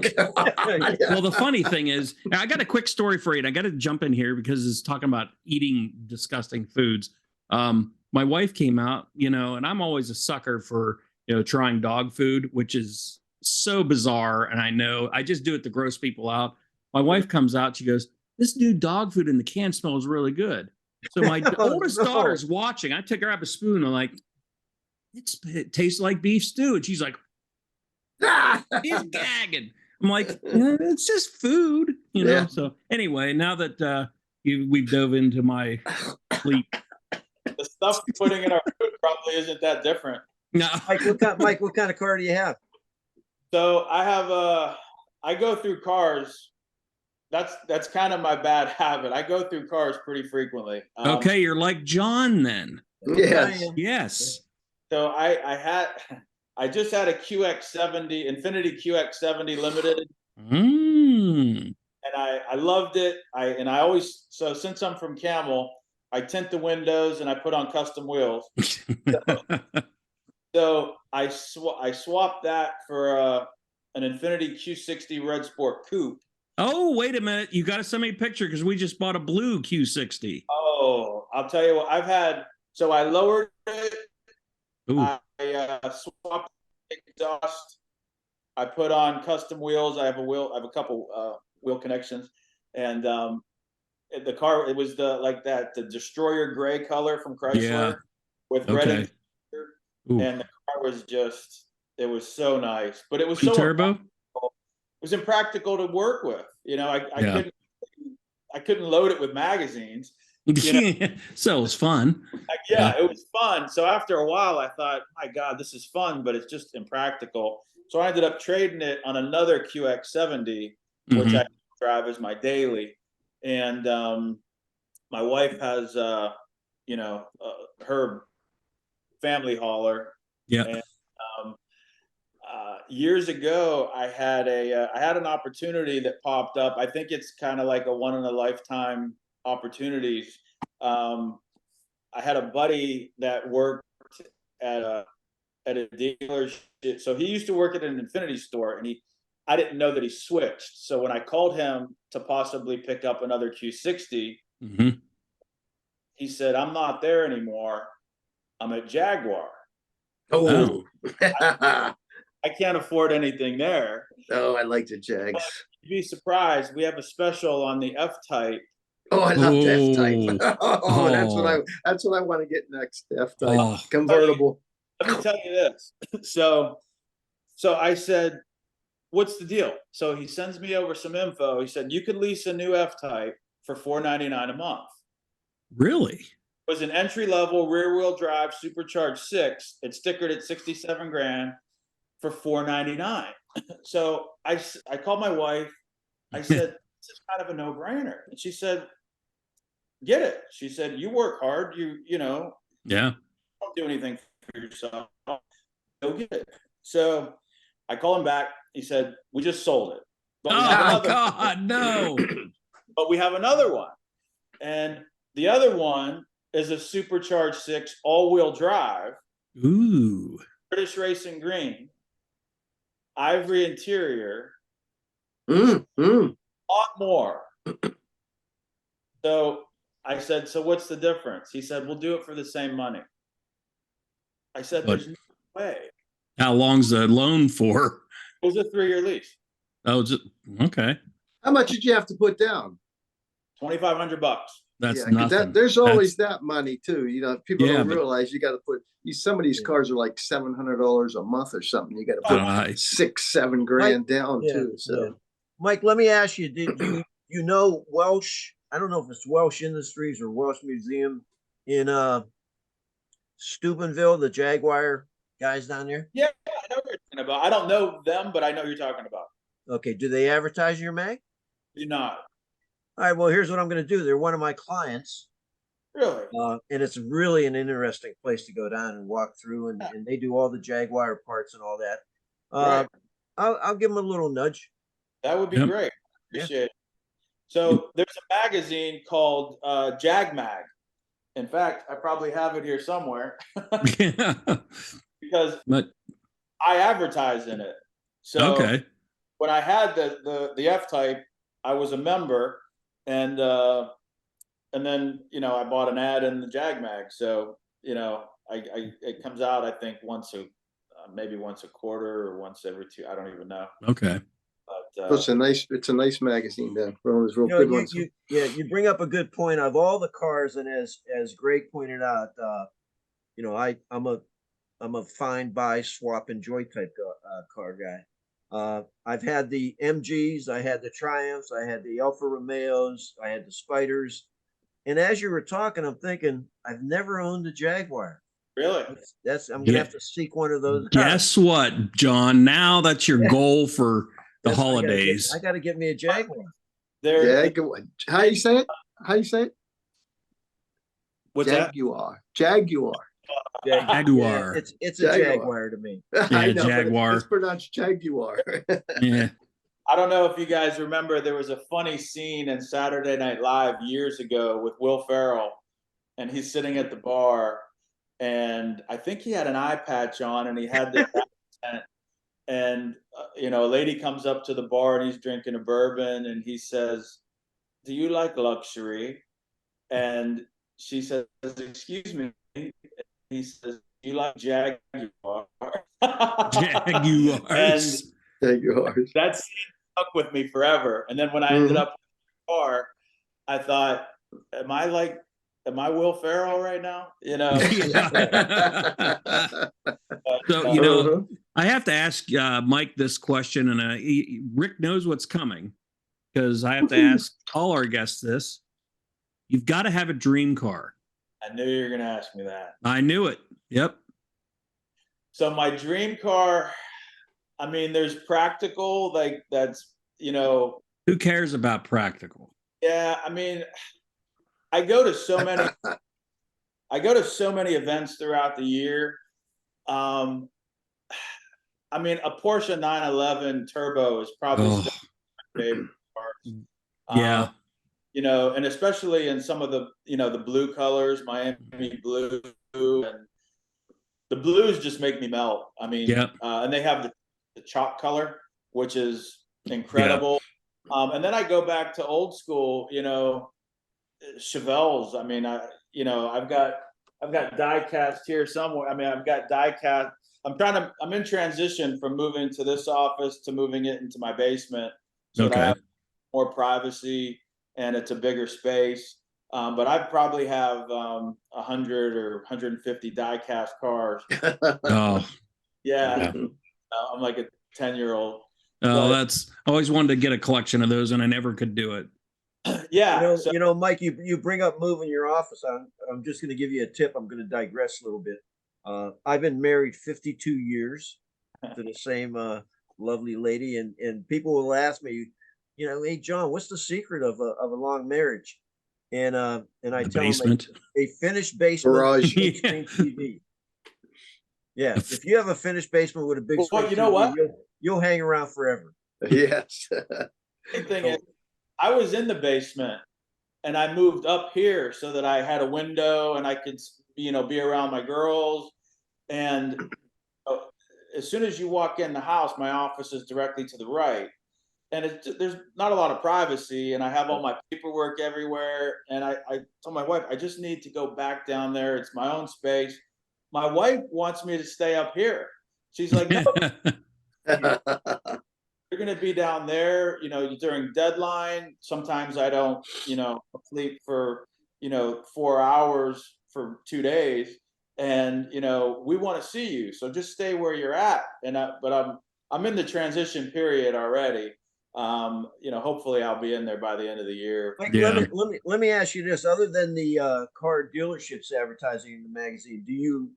well, the funny thing is, I got a quick story for you, and I got to jump in here because it's talking about eating disgusting foods. My wife came out, you know, and I'm always a sucker for, you know, trying dog food, which is so bizarre. And I know I just do it to gross people out. My wife comes out, she goes, this new dog food in the can smells really good. So my oldest daughter's watching. I took her up a spoon. I'm like, it tastes like beef stew. And she's like, he's gagging. I'm like, it's just food, you know? Yeah. So anyway, now that we've dove into my sleep. The stuff we're putting in our food probably isn't that different. No. Mike, what kind of car do you have? So I go through cars. That's kind of my bad habit. I go through cars pretty frequently. Okay, you're like John then. Yes. Yes. So I just had a QX70, Infiniti QX70 Limited Mm. And I loved it. I always, so since I'm from Camel, I tint the windows and I put on custom wheels. So I swapped that for an Infiniti Q60 Red Sport Coupe. Oh, wait a minute. You got to send me a picture because we just bought a blue Q60. Oh, I'll tell you what, so I lowered it. Ooh. I swapped the exhaust. I put on custom wheels. I have a couple wheel connections, and the car, it was the Destroyer gray color from Chrysler, Yeah. with red Okay. and the car was just, it was so nice, but it was Twin so turbo. It was impractical to work with. I Yeah. couldn't load it with magazines. You So it was fun. Yeah, it was fun. So after a while, I thought, my God, this is fun, but it's just impractical. So I ended up trading it on another QX70, which Mhm. I drive as my daily. And my wife has, her family hauler. Yeah. And years ago, I had an opportunity that popped up. I think it's kind of like a one in a lifetime opportunities. I had a buddy that worked at a dealership. So he used to work at an Infiniti store, and I didn't know that he switched. So when I called him to possibly pick up another Q60, Mhm. he said, "I'm not there anymore. I'm at Jaguar. Oh, I can't afford anything there." oh, I like the Jags. You'd be surprised. We have a special on the F-Type. Oh, I love the Oh. F-Type. Oh, that's what I want to get next. F-Type Oh. convertible. Let me tell you this. So I said, "What's the deal?" So he sends me over some info. He said, "You could lease a new F-Type for $499 a month." Really? It was an entry level rear wheel drive supercharged 6. It's stickered at 67 grand for $499. So I called my wife. I said, "This is kind of a no brainer." And she said, "Get it." She said, "You work hard. Yeah. Don't do anything for yourself. Go get it." So I call him back. He said, "We just sold it. But we have Oh another God, no. but we have another one." And the other one is a supercharged 6 all-wheel drive, Ooh. British Racing Green, ivory interior, Mm, mm. a lot more. So I said, "So what's the difference?" He said, "We'll do it for the same money." I said, But "There's no way." how long's the loan for? It was a 3-year lease, Oh, just okay. How much did you have to put down? $2,500. That's Yeah, because nothing. there's always that money too. People Yeah, don't but- realize you got to put. Some of these cars are like $700 a month or something. You got to put Nice. 6-7 grand down Yeah, too. So yeah. Mike, let me ask you: did you know Welsh? I don't know if it's Welsh Industries or Welsh Museum in Steubenville, the Jaguar guys down there. Yeah, I know what you're talking about. I don't know them, but I know who you're talking about. Okay, do they advertise your mag? Do not. All right, well, here's what I'm going to do. They're one of my clients, Really? and it's really an interesting place to go down and walk through, and they do all the Jaguar parts and all that. Right. I'll give them a little nudge. That would be Yep. great. Appreciate it. So there's a magazine called Jag Mag. In fact, I probably have it here somewhere because But I advertise in it. So okay. when I had the F-Type, I was a member, and then I bought an ad in the Jag Mag. So it comes out, I think maybe once a quarter or once every 2. I don't even know. Okay. But it's a nice magazine. Then one of those real You know, good ones. you bring up a good point. Of all the cars, and as Greg pointed out, I'm a find, buy, swap, enjoy type car guy. I've had the MGs, I had the Triumphs, I had the Alfa Romeos, I had the Spiders, and as you were talking, I'm thinking I've never owned a Jaguar. really, I'm gonna have to seek one of those. Guess what, John? Now that's your goal for the Yes, holidays. I gotta get me a Jaguar. How you say it? How you say it? What's that? Jaguar. Jaguar. Yeah, it's a Jaguar. Jaguar to me. I know, but Jaguar. it's pronounced Jaguar. Yeah. I don't know if you guys remember, there was a funny scene in Saturday Night Live years ago with Will Ferrell, and he's sitting at the bar, and I think he had an eye patch on, and he had the accent, and a lady comes up to the bar, and he's drinking a bourbon, and he says, "Do you like luxury?" And she says, "Excuse me." He says, "Do you like Jaguar?" Jaguars. And Jaguars. that scene stuck with me forever. And then when I ended up in the car, I thought, am I Will Ferrell right now? So, I have to ask Mike this question, and Rick knows what's coming because I have to ask all our guests this. You've got to have a dream car. I knew you were going to ask me that. I knew it. Yep. So my dream car, I mean, there's practical, like that's, Who cares about practical? Yeah, I mean, I go to so many events throughout the year. I mean, a Porsche 911 Turbo is probably still my favorite car. Yeah. And especially in some of the, the blue colors, Miami blue, and the blues just make me melt. I mean, and they have the chalk color, which is incredible. Yeah. And then I go back to old school, Chevelles. I mean, I've got die cast here somewhere. I mean, I've got die cast. I'm in transition from moving to this office to moving it into my basement. So that I have more privacy and it's a bigger space. But I probably have 100 or 150 die cast cars. Yeah. I'm like a 10-year-old. That's I always wanted to get a collection of those, and I never could do it. Yeah. Mike, you bring up moving your office. I'm just going to give you a tip. I'm going to digress a little bit. I've been married 52 years to the same lovely lady, and people will ask me, hey John, what's the secret of a long marriage? And I tell them a finished basement, garage, big screen TV. Yeah, if you have a finished basement with a big screen you know TV, what? You'll hang around forever. Yes. The thing is, I was in the basement and I moved up here so that I had a window and I could, be around my girls. And as soon as you walk in the house, my office is directly to the right. And there's not a lot of privacy, and I have all my paperwork everywhere. And I told my wife, I just need to go back down there. It's my own space. My wife wants me to stay up here. She's like, no. You're going to be down there, during deadline. Sometimes I don't, sleep for, 4 hours for 2 days. And, we want to see you. So just stay where you're at. But I'm in the transition period already. Hopefully I'll be in there by the end of the year. Mike, let me ask you this. Other than the car dealerships advertising in the magazine, do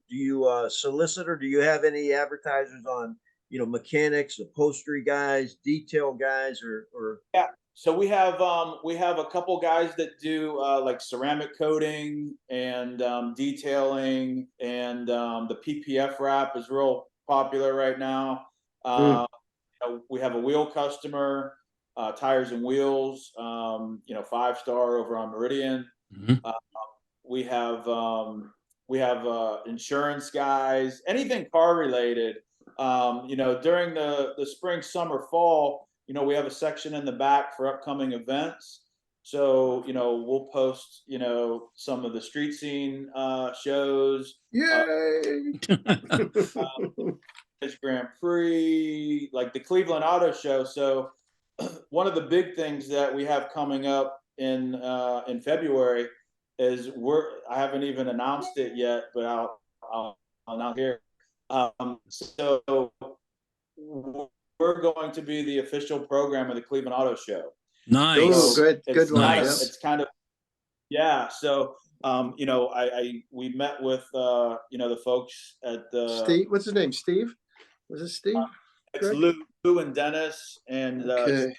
you solicit, or do you have any advertisers on, mechanics, upholstery guys, detail guys, or? Yeah. So we have a couple guys that do like ceramic coating and detailing, and the PPF wrap is real popular right now. We have a wheel customer, Tires and Wheels, 5-star over on Meridian. Mm-hmm. We have insurance guys, anything car related. During the spring, summer, fall, we have a section in the back for upcoming events. So, we'll post, some of the street scene shows. Yay! Grand Prix, like the Cleveland Auto Show. So one of the big things that we have coming up in February is I haven't even announced it yet, but I'll announce here. So we're going to be the official program of the Cleveland Auto Show. Nice. Oh, good one. Nice. It's kind of, yeah. So we met with the folks at the Steve. What's his name? Steve? Was it Steve? It's Lou and Dennis, and we're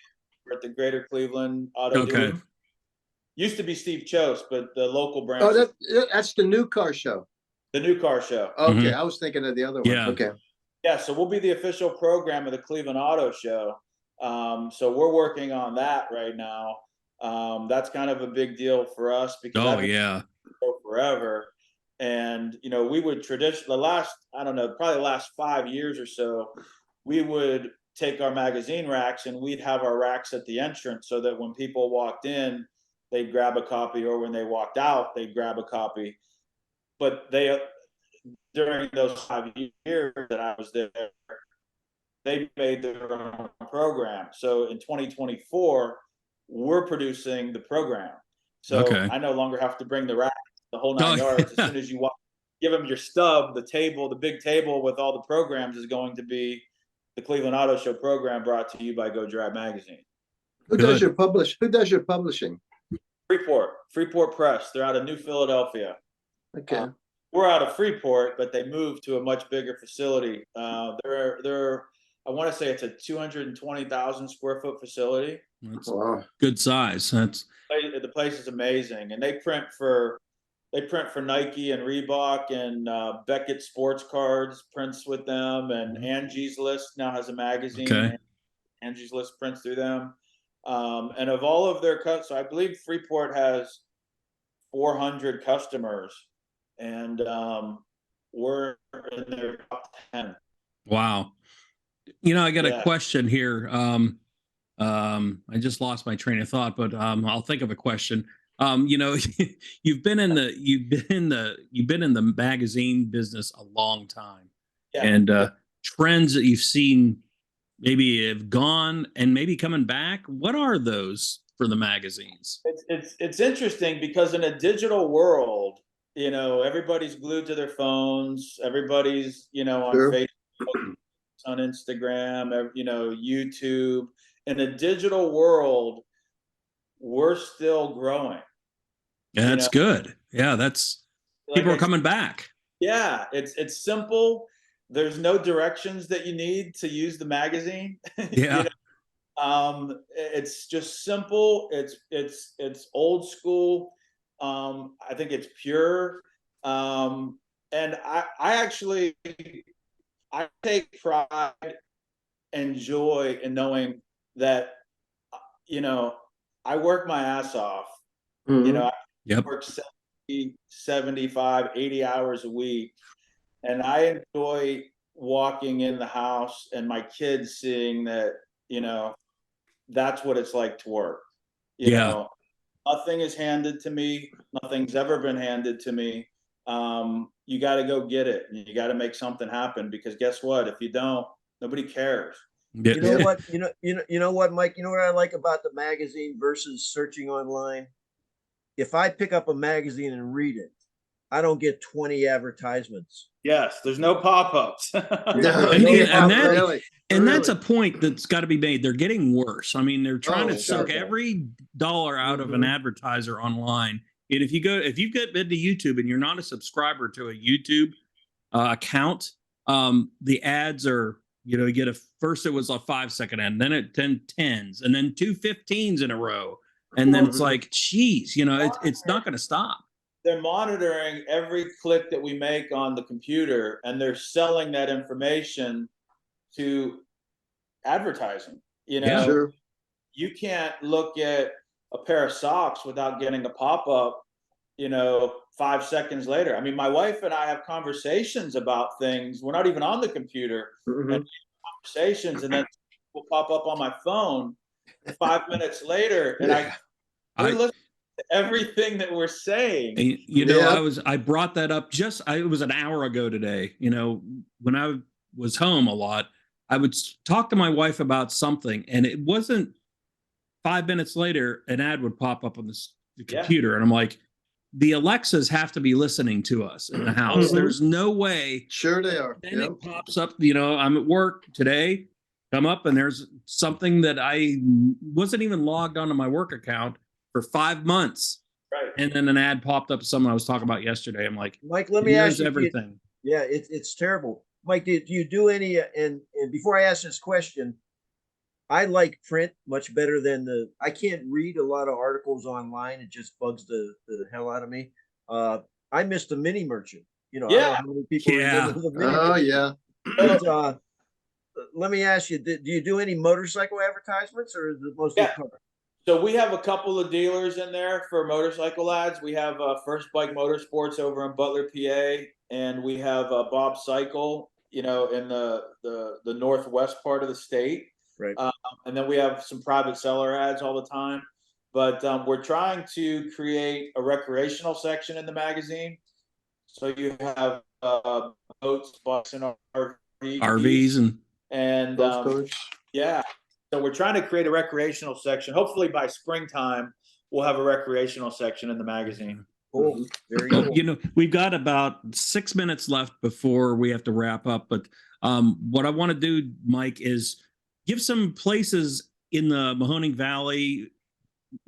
at the Greater Cleveland Auto. Okay. Used to be Steve Chose, but the local branch. Oh, that's the new car show. The new car show. Okay, I was thinking of the other one. Yeah. Okay. Yeah, so we'll be the official program of the Cleveland Auto Show. So we're working on that right now. That's kind of a big deal for us because Oh I've been yeah. forever. And, we would the last, I don't know, probably the last 5 years or so, we would take our magazine racks and we'd have our racks at the entrance so that when people walked in, they'd grab a copy, or when they walked out, they'd grab a copy. But during those 5 years that I was there, they made their own program. So in 2024, we're producing the program. So Okay. I no longer have to bring the rack, the whole 9 yards. As Oh, soon as you walk, give them your stub, the table, the big table with all the programs is going to be the Cleveland Auto Show program, brought to you by Go Drive Magazine. Who does your publishing? Freeport Press. They're out of New Philadelphia. Okay. We're out of Freeport, but they moved to a much bigger facility. They're I want to say it's a 220,000 square foot facility. that's Wow. good size. That's The place is amazing, and they print for Nike and Reebok, and Beckett Sports Cards prints with them, and Angie's List now has a magazine. okay. Angie's List prints through them, and of all of their cuts, so I believe Freeport has 400 customers, and we're in their top 10. Wow. I got a Yeah. question here. I just lost my train of thought, but I'll think of a question. You've been in the magazine business a long time, Yeah. and trends that you've seen maybe have gone and maybe coming back. What are those for the magazines? It's interesting because in a digital world, everybody's glued to their phones. Everybody's on Sure. Facebook, on Instagram, YouTube. In a digital world, we're still growing. Yeah, that's good. Yeah, that's people are coming back. Yeah, it's simple. There's no directions that you need to use the magazine. Yeah. It's just simple. It's old school. I think it's pure. And I actually take pride and joy in knowing that I work my ass off. Mhm. I Yep. work 70, 75, 80 hours a week, and I enjoy walking in the house and my kids seeing that that's what it's like to work. Yeah. Nothing is handed to me. Nothing's ever been handed to me. You got to go get it. You got to make something happen, because guess what? If you don't, nobody cares. Yeah. You know what? You know what, Mike? You know what I like about the magazine versus searching online? If I pick up a magazine and read it, I don't get 20 advertisements. Yes, there's no pop-ups. And that's a point that's got to be made. They're getting worse. I mean, they're trying to suck every dollar out of an advertiser online. And if you get into YouTube and you're not a subscriber to a YouTube account, the ads are, you get first it was a 5-second ad, then it 10 10s, and then 2 15s in a row. And then it's like, geez, it's not going to stop. They're monitoring every click that we make on the computer, and they're selling that information to advertising. Yeah. Sure. You can't look at a pair of socks without getting a pop-up, 5 seconds later. I mean, my wife and I have conversations about things. We're not even on the computer, and conversations, and then will pop up on my phone 5 minutes later, and I listen to everything that we're saying. I brought that up it was an hour ago today. When I was home a lot, I would talk to my wife about something, and it wasn't 5 minutes later, an ad would pop up on the computer, and I'm like, the Alexas have to be listening to us in the house. There's no way. Sure they are. Then it pops up, I'm at work today, come up, and there's something that I wasn't even logged onto my work account for 5 months. Right. And then an ad popped up, someone I was talking about yesterday. I'm like, Mike, let me ask you everything. It's terrible. Mike, do you do any, and before I ask this question, I like print much better than I can't read a lot of articles online. It just bugs the hell out of me. I missed the mini merchant. I don't know how many people remember the mini merchant. Yeah. But, let me ask you, do you do any motorcycle advertisements, or is it mostly Yeah. car? So we have a couple of dealers in there for motorcycle ads. We have First Bike Motorsports over in Butler, PA, and we have Bob Cycle, in the northwest part of the state. Right. And then we have some private seller ads all the time. But we're trying to create a recreational section in the magazine. So you have boats, bikes, and RVs and Golf course. yeah. So we're trying to create a recreational section. Hopefully by springtime, we'll have a recreational section in the magazine. Cool. Very Well, cool. we've got about 6 minutes left before we have to wrap up. But what I want to do, Mike, is give some places in the Mahoning Valley,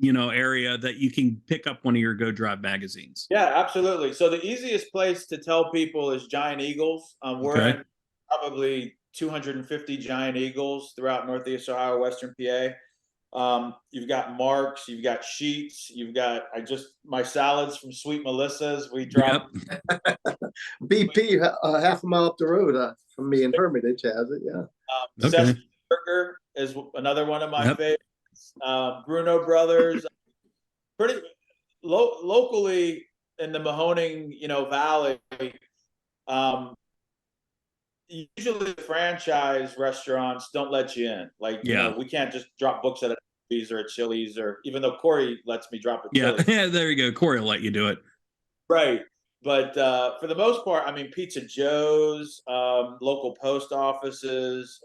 area that you can pick up one of your Go Drive magazines. Yeah, absolutely. So the easiest place to tell people is Giant Eagles. We're Okay. in probably 250 Giant Eagles throughout Northeast Ohio, Western PA. You've got Marks, you've got Sheets, you've got my salads from Sweet Melissa's. We drop BP, half a mile up the road from me in Hermitage has it. Yeah. Okay. Sesame Burger is another one of my Yep. favorites. Bruno Brothers, pretty locally in the Mahoning, Valley. Usually the franchise restaurants don't let you in. Like, Yeah. we can't just drop books at a Chili's or a Chili's, or even though Corey lets me drop at Yeah. Chili's. Yeah. There you go. Corey will let you do it. Right. But for the most part, I mean, Pizza Joe's, local post offices,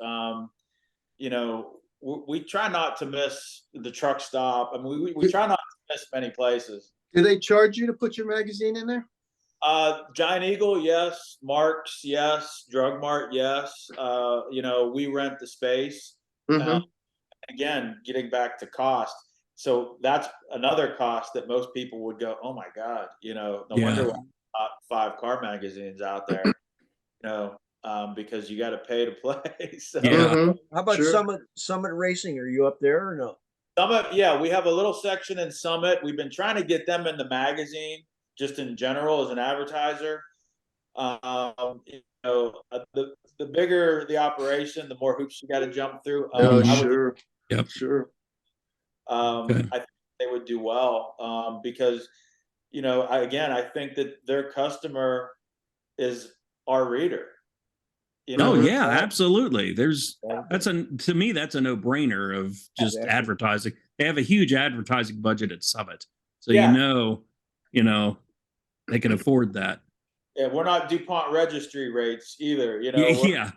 we try not to miss the truck stop. I mean, we try not to miss many places. Do they charge you to put your magazine in there? Giant Eagle, yes. Marks, yes. Drug Mart, yes. We rent the space. Mhm. Again, getting back to cost. So that's another cost that most people would go, oh my God, no wonder why not 5 car magazines out there, because you got to pay to play. So Yeah. Mhm. How about Sure. Summit Racing? Are you up there or no? Summit, yeah, we have a little section in Summit. We've been trying to get them in the magazine, just in general as an advertiser. The bigger the operation, the more hoops you got to jump through. Oh, I would, sure. Yep. Sure. Okay. I think they would do well because, I think that their customer is our reader. Oh yeah, absolutely. To me, that's a no-brainer of just Exactly. advertising. They have a huge advertising budget at Summit. So Yeah. they can afford that. Yeah, we're not DuPont registry rates either. Yeah.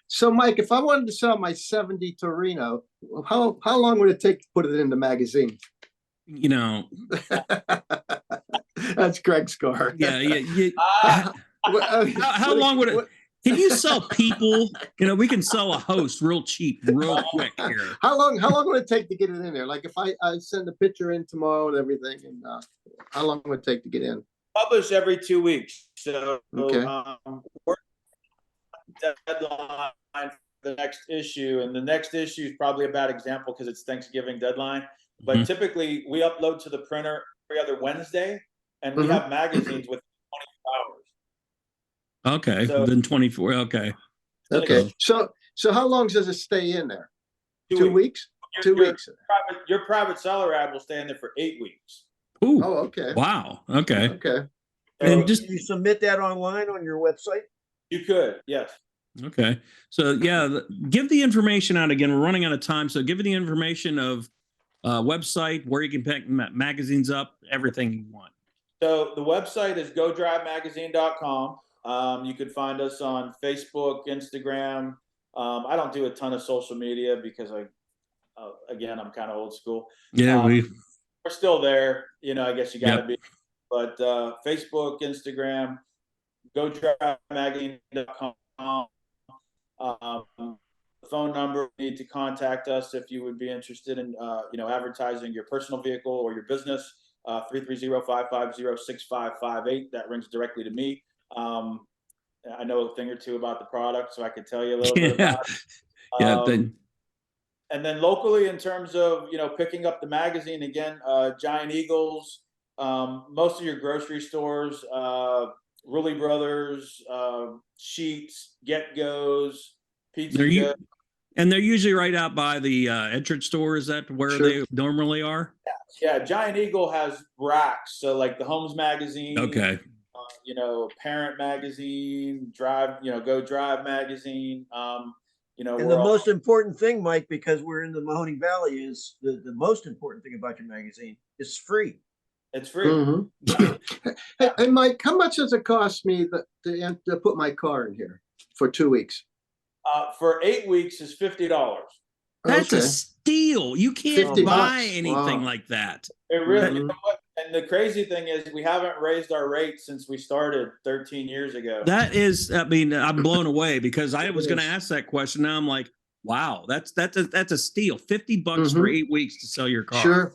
So, Mike, if I wanted to sell my 70 Torino, how long would it take to put it in the magazine? That's Greg's car. Yeah. How long would it? Can you sell people? We can sell a host real cheap, real quick here. How long would it take to get it in there? Like if I send a picture in tomorrow and everything, and how long would it take to get in? Publish every 2 weeks. So Okay. We're deadline for the next issue, and the next issue is probably a bad example because it's Thanksgiving deadline. But typically, we upload to the printer every other Wednesday, and we have magazines with 24 hours. Okay, So- then 24. Okay. Okay. So how long does it stay in there? 2 weeks? 2 Your weeks. Your private seller ad will stay in there for 8 weeks. Ooh. Oh, okay. Wow. Okay. Okay. And So just can you submit that online on your website? You could, yes. okay. So yeah, give the information out again. We're running out of time, so give the information of website, where you can pick magazines up, everything you want. So the website is godrivemagazine.com. You could find us on Facebook, Instagram. I don't do a ton of social media because I'm kind of old school. Yeah, We're still there, I guess you got to Yep. be. But Facebook, Instagram, godrivemagazine.com. The phone number you need to contact us if you would be interested in advertising your personal vehicle or your business. 330-550-6558. That rings directly to me. I know a thing or two about the product, so I could tell you a little bit about it. And then locally, in terms of picking up the magazine, again, Giant Eagles, most of your grocery stores, Rulli Brothers, Sheets, Get Goes, Pizza They're Go. and they're usually right out by the entrance store. Is that where Sure. they normally are? Yeah, Giant Eagle has racks. So like the Homes Magazine, Okay. you know, Parent Magazine, Drive, you know, Go Drive Magazine. You know, And the most important thing, Mike, because we're in the Mahoning Valley, is the most important thing about your magazine is free. it's free. Mm-hmm. Hey, Mike, how much does it cost me to put my car in here for 2 weeks? For 8 weeks is $50. That's Okay. a steal. You can't 50 buy bucks. anything Wow. like that. It really, you Mhm. know what? And the crazy thing is, we haven't raised our rates since we started 13 years ago. That is, I mean, I'm blown away because I was It going to is. ask that question. Now I'm like, wow, that's a steal. $50 for Mhm. 8 weeks to sell your car. Sure,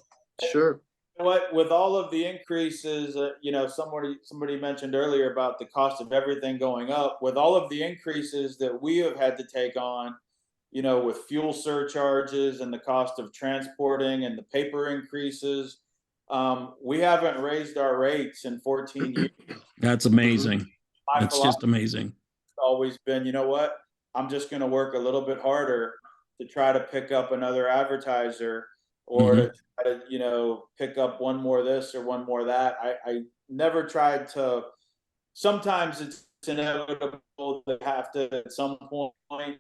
sure. What with all of the increases, you know, somebody mentioned earlier about the cost of everything going up. With all of the increases that we have had to take on, you know, with fuel surcharges and the cost of transporting and the paper increases, we haven't raised our rates in 14 years. That's amazing. My That's just amazing. has always been, you know what? I'm just going to work a little bit harder to try to pick up another advertiser, or to try to, you know, pick up one more this or one more that. I never tried to. Sometimes it's inevitable to have to at some point,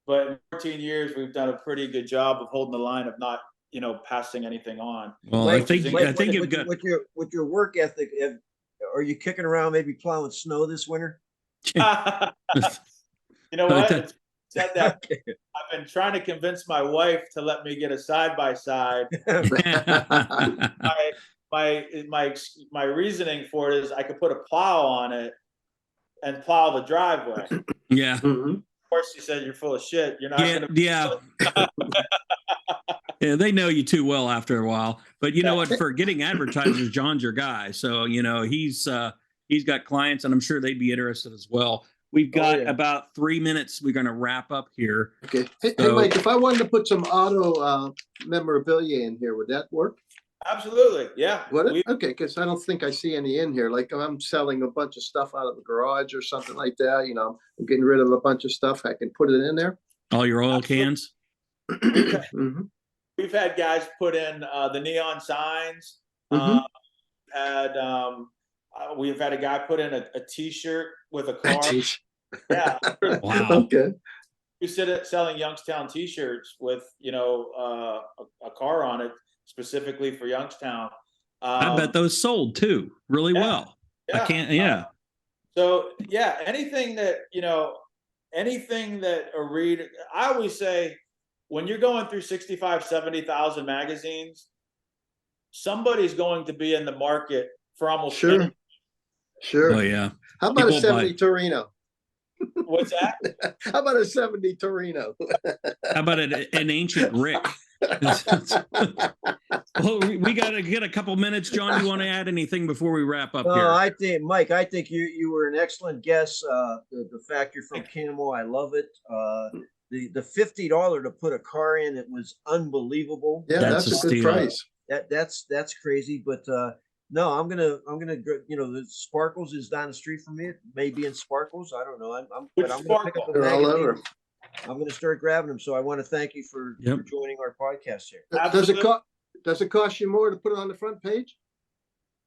but in 14 years we've done a pretty good job of holding the line of not, you know, passing anything on. Well, Mike, I think you've got. with your work ethic, are you kicking around maybe plowing snow this winter? You know what? Okay. It's said that I've been trying to convince my wife to let me get a side by side. My reasoning for it is I could put a plow on it and plow the driveway. Of Yeah. Mhm. course, she said, "You're full of shit. You're not Yeah. gonna." Yeah. Yeah, they know you too well after a while. But you know what? For getting advertisers, John's your guy. So you know he's got clients, and I'm sure they'd be interested as well. We've got yeah. about 3 minutes. We're going to wrap up here. Okay. Hey, So- Mike, if I wanted to put some auto memorabilia in here, would that work? Absolutely, yeah. Would We- it? Okay, because I don't think I see any in here. Like I'm selling a bunch of stuff out of the garage or something like that. You know, I'm getting rid of a bunch of stuff. I can put it in there. All your oil cans. Mhm. We've had guys put in the neon signs. Mhm. We've had a guy put in a T-shirt with a car. Yeah, Wow. Okay. we sit selling Youngstown T-shirts with, you know, a car on it specifically for Youngstown. I bet those sold too, really yeah, well. I yeah. can't. Yeah. So yeah, anything that, you know, anything that a reader, I always say, when you're going through 65, 70,000 magazines, somebody's going to be in the market for almost Sure. any. Sure. Oh yeah. How about People a 70 buy- Torino? What's that? How about a 70 Torino? How about an ancient Rick? Well, we got to get a couple minutes. John, you want to add anything before we wrap up here? I think, Mike, I think you were an excellent guest. The fact you're from Camo, I love it. The $50 to put a car in, it was unbelievable. Yeah, That's that's a a good steal. price. That's crazy. But no, I'm gonna go, you know, the Sparkles is down the street from me. It may be in Sparkles. I don't know. Which But I'm gonna pick up Sparkle? a They're all magazine. over. I'm gonna start grabbing them. So I want to thank you for joining our podcast here. Absolutely. Does it cost you more to put it on the front page?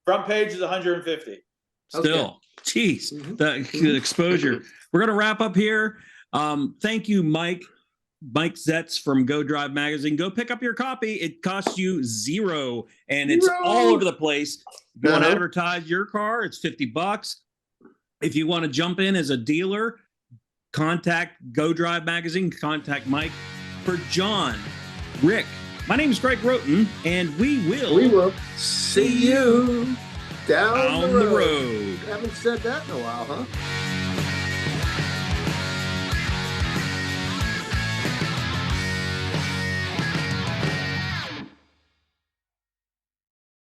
Front page is 150. Still, geez, Mhm. the exposure. We're going to wrap up here. Thank you, Mike Zetts from Go Drive Magazine. Go pick up your copy. It costs you $0, and it's Zero. all over the place. If you want to Uh-huh. advertise your car, it's $50. If you want to jump in as a dealer, contact Go Drive Magazine. Contact Mike. For John, Rick, my name is Greg Roten, and we will see you down on the the road. road. Haven't said that in a while, huh?